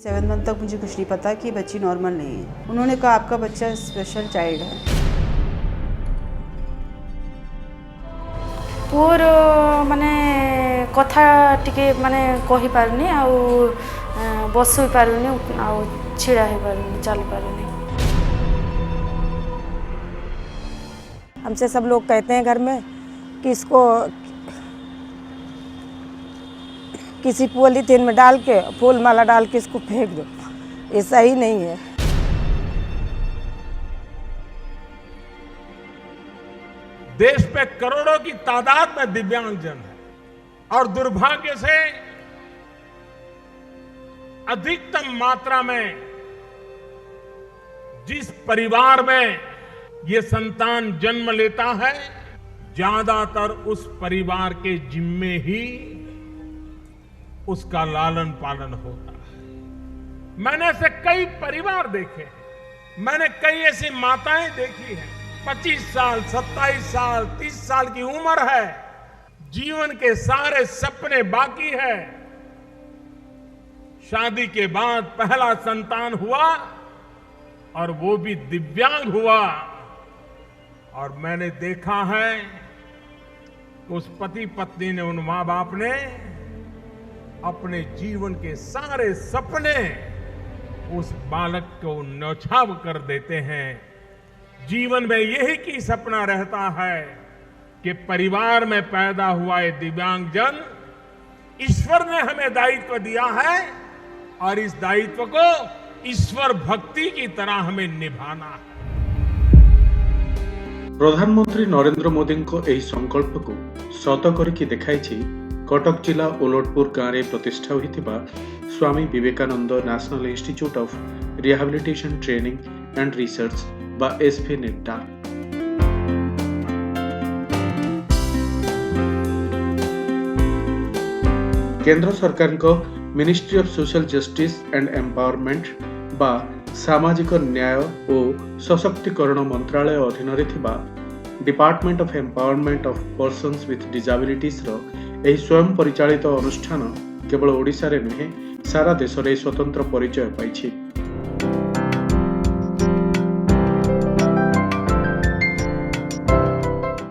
7 month तक मुझे कुछ नहीं पता कि बच्ची नॉर्मल नहीं है। उन्होंने कहा आपका बच्चा स्पेशल चाइल्ड है। पुअर माने कथा टिके माने कहि पारुनी आ बस होई पारुनी आ छिड़ा हो पारुनी चल पारुनी। हमसे सब लोग कहते हैं घर में कि इसको किसी पॉलीथीन में डाल के फूल माला डाल के इसको फेंक दो। ये सही नहीं है। देश पे करोड़ों की तादाद में दिव्यांगजन है और दुर्भाग्य से अधिकतम मात्रा में जिस परिवार में ये संतान जन्म लेता है ज्यादातर उस परिवार के जिम्मे ही उसका लालन पालन होता है। मैंने ऐसे कई परिवार देखे हैं, मैंने कई ऐसी माताएं देखी हैं, 25 साल 27 साल 30 साल की उम्र है, जीवन के सारे सपने बाकी है, शादी के बाद पहला संतान हुआ और वो भी दिव्यांग हुआ। और मैंने देखा है उस पति पत्नी ने, उन मां बाप ने अपने जीवन के सारे सपने उस बालक को न्यौछावर कर देते हैं। जीवन में यही की सपना रहता है कि परिवार में पैदा हुआ ये दिव्यांगजन, ईश्वर ने हमें दायित्व दिया है और इस दायित्व को ईश्वर भक्ति की तरह हमें निभाना है। प्रधानमंत्री नरेंद्र मोदी को यही संकल्प को सत करके देखाई कटक जिला ओलटपुर गाँव में प्रतिष्ठा होता Swami Vivekananda national institute of rehabilitation training and research बा एसपी नेटा। केंद्र सरकार को ministry of social justice and empowerment बा सामाजिक न्याय और सशक्तिकरण मंत्रालय अधीन department of empowerment of persons with disabilities यह स्वयं परिचालित अनुष्ठान केवल ओडिशा रे नुहे सारा देश में स्वतंत्र परिचय पाई।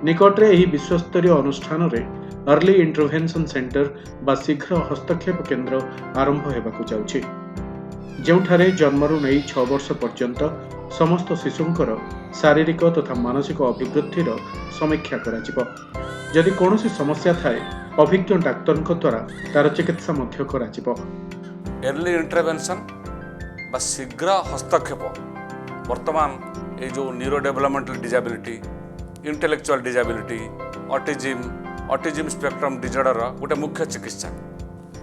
निकटरे यही विश्वस्तरीय अनुष्ठान रे अर्ली इंटरवेंशन सेंटर बा शीघ्र हस्तक्षेप केन्द्र आरंभ होबाकू जाउछि, जेउठारे जन्मरू नहीं 6 वर्ष पर्यंत समस्त शिशुंकर शारीरिक तथा मानसिक अभिवृद्धिर समीक्षा कराजिबो। जदि कौनसी समस्या थाए अभिज्ञ डाक्तर द्वारा तार चिकित्सा मध्य कराजिबो। अर्ली इंटरवेंशन बा शीघ्र हस्तक्षेप वर्तमान ये जो neuro developmental disability, intellectual disability, autism spectrum disorder गोटे मुख्य चिकित्सा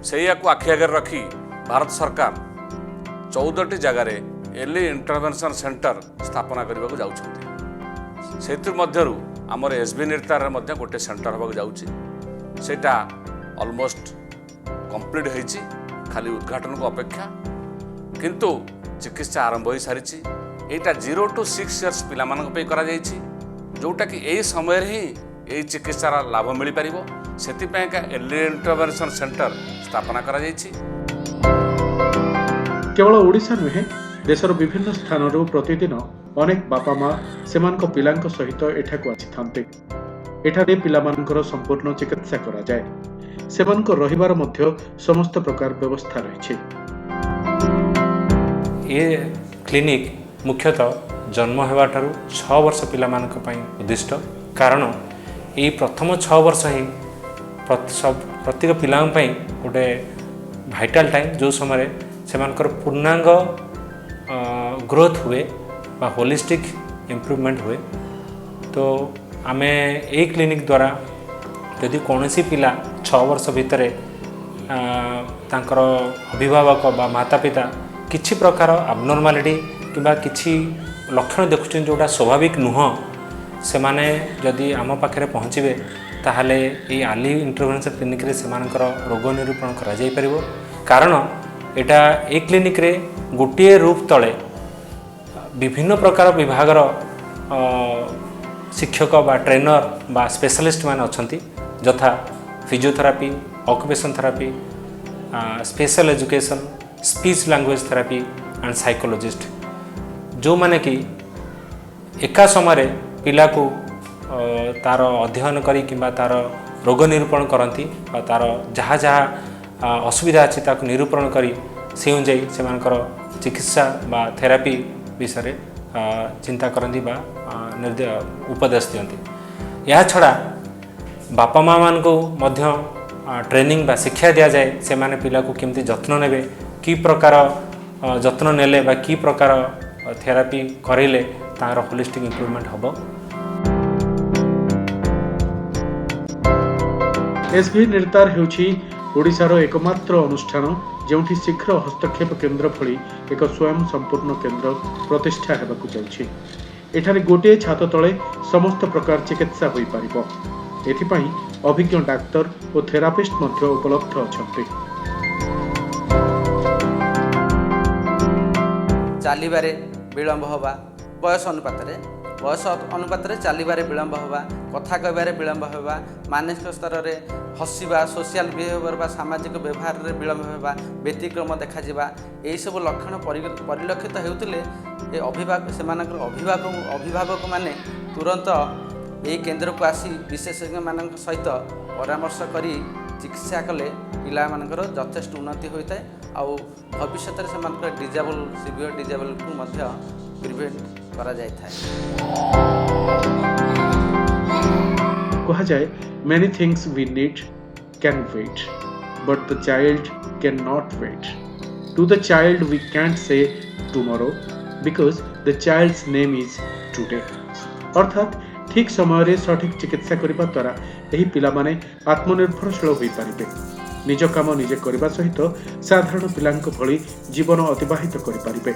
से आखि आगे रखी भारत सरकार 14टी जगार अर्ली इंटरवेंशन सेंटर स्थापना करने को जाउछन्ति। से मध्यरु आमर एसबी निर्तार मध्य गोटे सेंटर होगा जाउछि, सेटा ऑलमोस्ट कंप्लीट होइछि, खाली उद्घाटन को अपेक्षा, किंतु चिकित्सा आरंभ हो सारी। एटा 0 to 6 इयर्स पिला मानक पे करा जाइछि, जोटा कि एही समय ही एही चिकित्सार लाभ मिल पारिबो। सेतिपय का अर्ली इंटरवेंशन सेंटर स्थापना करा जाइछि। केवल ओडिशा नुहे देशर विभिन्न स्थान प्रतिदिन अनेक बापा माँ सेमानक पिलांक सहित एठाकू आछि। एठारे पिलामानकर संपूर्ण चिकित्सा करा जाए, सेमानक रहिबार मध्य समस्त प्रकार व्यवस्था रही। ये क्लिनिक मुख्यतः जन्म होगा 6 वर्ष पिलामानक पई उद्दिष्ट, कारण ये प्रथम 6 वर्ष ही प्रत्येक पिला गोटे भाइटाल टाइम जो समय सेमानकर पूर्णांग ग्रोथ हुए बा होलिस्टिक इम्प्रूवमेंट हुए। तो आमे यही क्लिनिक द्वारा यदि कौनसी पिला 6 वर्ष भितर तांकर अभिभावक बा माता पिता किछि प्रकार अबनॉर्मालिटी किबा किछि लक्षण देखुछन जोटा स्वाभाविक नुह, से माने जदि आम पाखे पहुँचे ताहले ये अर्ली इंटरवेंशन क्लिनिक रे सेमानकर रोग निरूपण करा जाई परिबो। कारण एटा ए क्लिनिक रे गोटे रूप तले विभिन्न प्रकार विभागर शिक्षक बा ट्रेनर बा स्पेशलिस्ट मान अछंती, यथा physiotherapy, occupation therapy, special education, speech language therapy and psychologist जो माने कि एका समय पिला को तार अध्ययन करी किंबा तार रोग निरूपण करती तार जहाँ जहाँ असुविधा अच्छी ताक निरूपण करी से अनुजाई से चिकित्सा बा थेरापी विषय चिंता करती बा उपदेश दियंती। या छड़ा बापा माँ मान को मध्य ट्रेनिंग बा शिक्षा दिया जाए से माने पिला को केमती जत्न नेबे कि प्रकार जत्न नेले बा कि प्रकार थेरापी करेले तार होलिस्टिक इम्प्रूवमेंट हबो। एसभी निर्तार हेउछि ओडिशार एकमात्र अनुष्ठान जोंठी शीघ्र हस्तक्षेप केन्द्र भली एक स्वयं संपूर्ण केन्द्र प्रतिष्ठा हेबाकु जाउछि। एठारे गोटे छात तले समस्त प्रकार चिकित्सा होई पारिबो। एथिपाई अभिज्ञ डाक्तर और थेरापिस्ट मध्य उपलब्ध अछंती। चालिबारे विलंब हवा बयस अनुपात रे चालिबारे विलंब हवा कथा कहबारे विलंब हवा मानसिक स्तर रे हसिबा सोशल बिहेवियर बा सामाजिक व्यवहार रे विलंब हवा व्यतिक्रम देखा जिबा एई सब लक्षण परिलक्षित हेउतिले ए अभिभावक माने तुरंत यही केन्द्र को आसी विशेषज्ञ मान सहित परामर्श करी चिकित्सा कले पिला मानकर यथेष्ट उन्नति होता है आउ भविष्य में से डिजेबल सीवियर डिजेबल को मध्य प्रिवेंट करा जाय था। कहा जाए many things we need can wait but the child cannot wait. To the child we can't say tomorrow because the child's name is today. अर्थात ठीक समय सठिक चिकित्सा करने द्वारा यही पिला माने आत्मनिर्भरशील हो पारिबे। निज काम निजे करबा सहित साधारण पिलांक भली जीवन अतिबाहित करि पारिबे।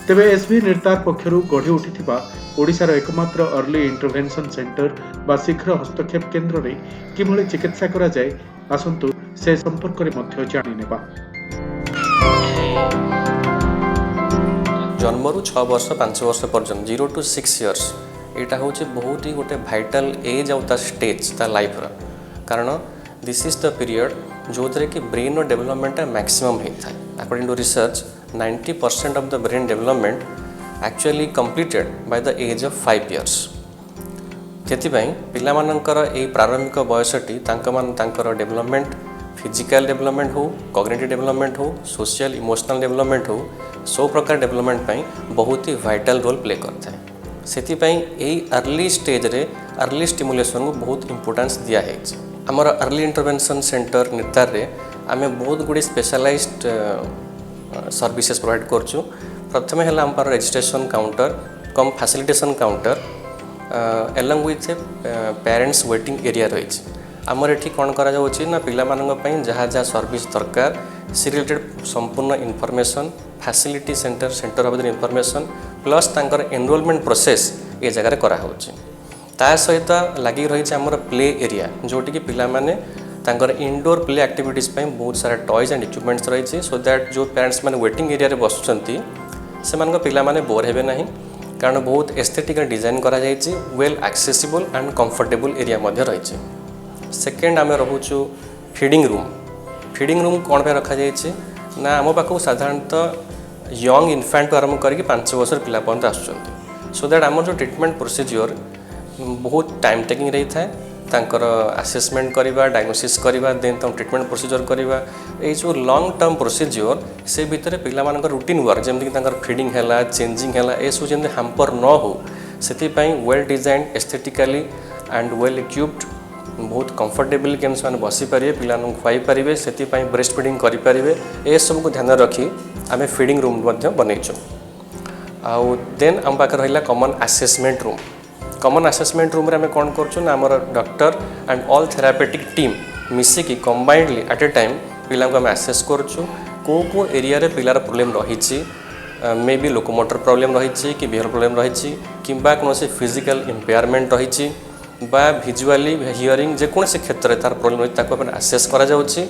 तेबे एसबी निर्तार पक्षरु गढ़ी उठिथिबा ओडिशार एकमात्र अर्ली इंटरवेंशन सेंटर बा शीघ्र हस्तक्षेप केन्द्र रे किभली चिकित्सा करा जाए आसंतु से संपर्क रे मध्य जानि नेबा। जन्मरू 6 वर्ष 5 वर्ष पर्यंत 0 to 6 years यहाँ हूँ बहुत ही गोटे भाइटाल एज आउ स्टेज ता लाइफ कारण दिस इज द पीरियड जो थे कि ब्रेन डेवलपमेंट मैक्सिमम होता है। According to research 90% of the brain development actually completed by the age of 5 years। ସେଥିପାଇଁ ପିଲାମାନଙ୍କର ଏହି ପ୍ରାରମ୍ଭିକ ବୟସଟି ତାଙ୍କର ଡେଭଲପମେଣ୍ଟ फिजिकल डेवलपमेंट हो कॉग्निटिव डेवलपमेंट हो सोशल इमोशनल डेवलपमेंट हो सब प्रकार डेवलपमेंट पाई बहुत ही वाइटल रोल प्ले करता है। सेतिपाई यही अर्ली स्टेज रे अर्ली स्टिमुलेशन को बहुत इंपोर्टेंस दिया है। आमर अर्ली इंटरवेंशन सेंटर निर्तार रे आमे बहुत गुडी स्पेशलाइज्ड सर्विसेज प्रोवाइड करछु। प्रथमे हला आम पर registration counter come facilitation counter along with parents waiting area रही। आमर एठी कौन करा जाउछि ना पिला मानन पई जहाँ जहाँ सर्विस दरकार सी रिलेटेड संपूर्ण information facility centre of the information plus तांकर एनरोलमेंट प्रोसेस ये जगह करा होछि। ता सहित लगी रही आमर प्ले एरिया जोटि कि पिला माने तांकर इंडोर प्ले एक्टिविटीज पई बहुत सारा टॉयज एंड इक्विपमेंट्स रही सो दैट जो पेरेंट्स माने वेटिंग एरिया रे बसुचंती से मानक पिला माने बोर हेबे नहीं कारण बहुत एस्थेटिकल डिजाइन करा जायछि well accessible and comfortable area मध्य रही। सेकेंड आम रोचु फीडिंग रूम कौन पे रखा जाइए ना आम पाक साधारणतः यंग इनफैंट आरंभ करके 5 वर्ष पिला पर्यंत आसुच्चंती सो दैट आम जो ट्रिटमेंट प्रोसीजर बहुत टाइम टेकिंग रही था तांकर असेसमेंट करवा डायग्नोसिस करवा देन ट्रिटमेंट प्रोसीजर करवा ये जो लॉन्ग टर्म प्रोसीजर से भितर पिला मानकर रूटीन वर्क जमती तांकर फीडिंग है चेंजिंग है ये सब जमी हैम्पर न हो से well design aesthetically and well equipped बहुत कंफर्टेबल के बसी पारे पिला खुआई पारे से ब्रेस्ट फीडिंग करें ये सब को ध्यान रखी आम फीडिंग रूम बनईचु। आउ देन आम पाखे रहा कॉमन असेसमेंट रूम आम कौन करूँ आमर doctor and all therapeutic team मिसिकी कंबाइंडली एट ए टाइम पिला को आम आसेस करूँ को एरिया रे पिलार प्रोब्लेम रही मे बी लोकोमोटर प्रोब्लेम रही कि बिहेवियर प्रोब्लेम रही कि कौन फिजिकल इम्पेयरमेंट रही बा भिजुआली हियरिंग जेकोसी क्षेत्र में तार प्रोब्लेम रही ताको अपन आसेस करा जाउछि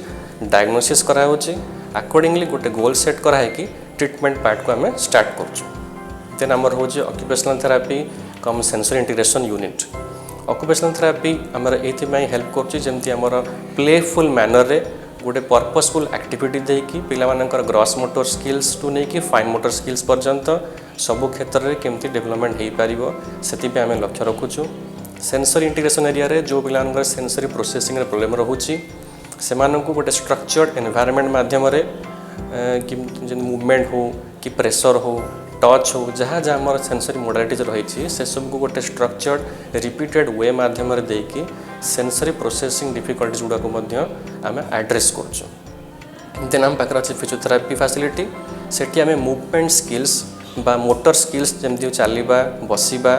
डायग्नोसिस करा होछि अकॉर्डिंगली गोटे गोल सेट करा है कि ट्रीटमेंट पार्ट को आम स्टार्ट करूँ। देन आमर हूँ occupational therapy cum sensory integration unit. Occupational therapy आमर ये हेल्प करुँच जमती आमर प्लेफुल मैनर रे गोटे पर्पसफुल एक्टिविटी देकी पिलामानकर ग्रॉस मोटर स्किल्स टू नहीं कि फाइन मोटर स्किल्स पर्यंत सबु क्षेत्र में केमती डेवलपमेंट हो पार से आम लक्ष्य रखुचु। सेंसरी इंटीग्रेशन एरिया रे जो पिलामानकर सेंसरी प्रोसेसिंग प्रोब्लेम रोचे से गोटे स्ट्रक्चर्ड एनवायरनमेंट माध्यम कि मूवमेंट हो कि प्रेशर हो टच हो जहाँ जहाँ आम सेंसरी मोडालिटीज रही से सब को गोटे स्ट्रक्चर्ड रिपीटेड वे माध्यम देकी सेंसरी प्रोसेसिंग डिफिकल्टीज गुड़ाक आम एड्रेस कर। देन आम पाखे अच्छे फिजियोथेरापी फैसिलिटी सेठी आम मूवमेंट स्किल्स बा मोटर स्किल्स जमती चलवा बसवा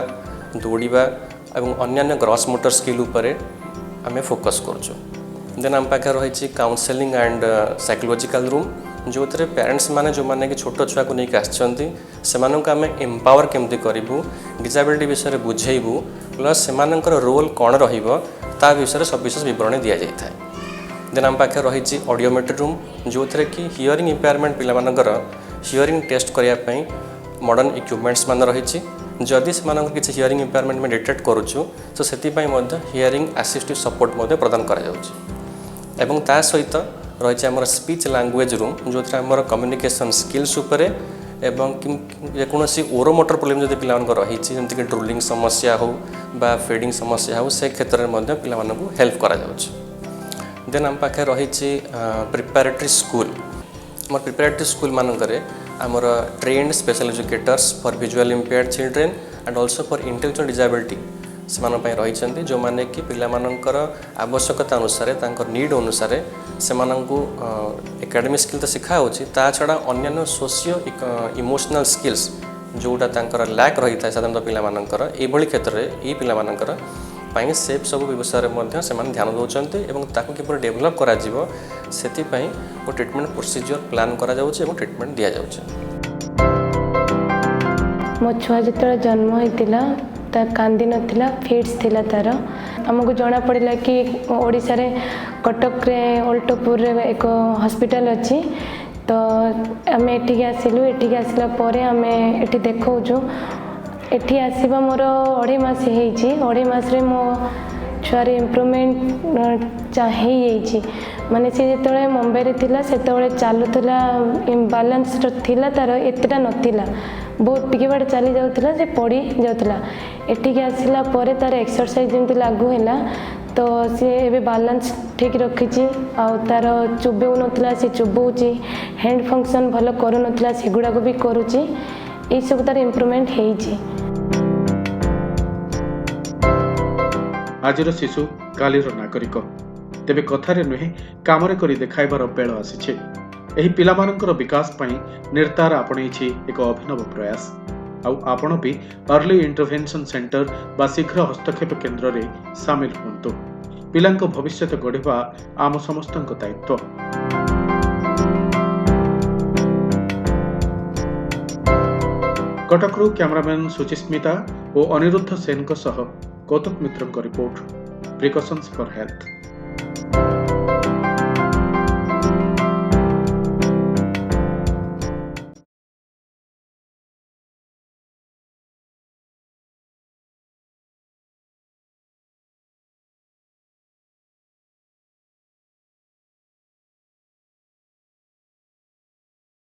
दौड़ा और अन्य ग्रॉस मोटर स्किल उपरे आम फोकस करुँ। देन आम पाखे रही काउंसलिंग एंड साइकोलॉजिकल रूम जो थे पेरेंट्स माने जो माने कि छोट छुआ को लेकिन आम एम्पावर केमती करूँ डिसेबिलिटी विषय में बुझेबू प्लस से रोल कौन रा विषय सविशेष बरणी दि जाए। देन आम पाखे रही ऑडियोमेट्री रूम जो थे कि हियरिंग इम्पेयरमेंट पिलामानकर हियरिंग टेस्ट करने मॉडर्न इक्विपमेंट्स मान रही जदि से किसी हियरिंग इम्पेयरमेंट में डिटेक्ट करुचु तो से हियरिंग असिस्टिव सपोर्ट प्रदान कर सहित रही आम स्पीच लैंग्वेज रूम जो आम कम्युनिकेशन स्किल्स उपरे एवं जेकोसी ओरोमोटर प्रोब्लेम जब पिला रही जमीक ड्रुलिंग समस्या हो बा फीडिंग समस्या हो से क्षेत्र में पिला हेल्प करा जाउछि। देन आम पाखे रही प्रिपेरेटरी स्कूल आम प्रिपेरेटरी स्कूल मानक आमर trained special educators for visual impaired children and also for intellectual disability से रही जो मैंने कि पिलामानकर आवश्यकता अनुसार नीड अनुसार से एकेडमिक स्किल तो सिखा ता छड़ा अन्य सोशियो इमोशनल स्किल्स जोटा लैक रही है साधारणतः पिलामानकर एभली क्षेत्र में ये पिलामानकर सेफ सब विषय में ध्यान दौरान किपर डेभलप करा वो ट्रिटमेंट प्रोसीजर प्लान करा ट्रिटमेंट दि जाउछि। मो छुआ जो जन्म होता तार कांदी नथिला फिट्स थिला तार आमको जना पड़ा कि ओडिशा रे कटक रे ओल्टोपुर रे एक हॉस्पिटल अच्छी तो आम एठिक आसिलु एठिक आसला परे आम एठी देखौछु एठी आसीबा मोर 2.5 मास हेइछि 2.5 मास रे मो छुआर इम्प्रूवमेंट चाहिए माने सी जो मुंबई रे थिला सेतबेले चलुला इम्बालांस थिला तार एतटा नथिला बहुत टिके बाट चली जाउथला से पड़ी जाउथला एठिक आसिला परे तार एक्सरसाइज जमती लागू हैला तो सी एबे बैलेंस ठीक रखिछि आ तार चुबेउ नथला से चुबौछि हैंड फंक्शन भलो करू नथला सेगुडा को भी करूछि ए सब तार इम्प्रूवमेंट हेइछि। आजिर शिशु कालीर नागरिक तेबे कथारे नुहे कामरे करी देखाइबार बेल आसीछे। एही पिलामानंकर विकास पई निर्तार आपणैछि एक अभिनव प्रयास आउ आपण भी अर्ली इंटरवेंशन सेंटर बा शीघ्र हस्तक्षेप केन्द्र रे शामिल हुंतु। पिलांक भविष्यत गढ़िबा आम समस्तंक दायित्व। कटकरू कैमरामैन सुचिस्मिता और अनिरुद्ध सेन सह कौतुक मित्र रिपोर्ट प्रिकॉशंस फॉर हेल्थ।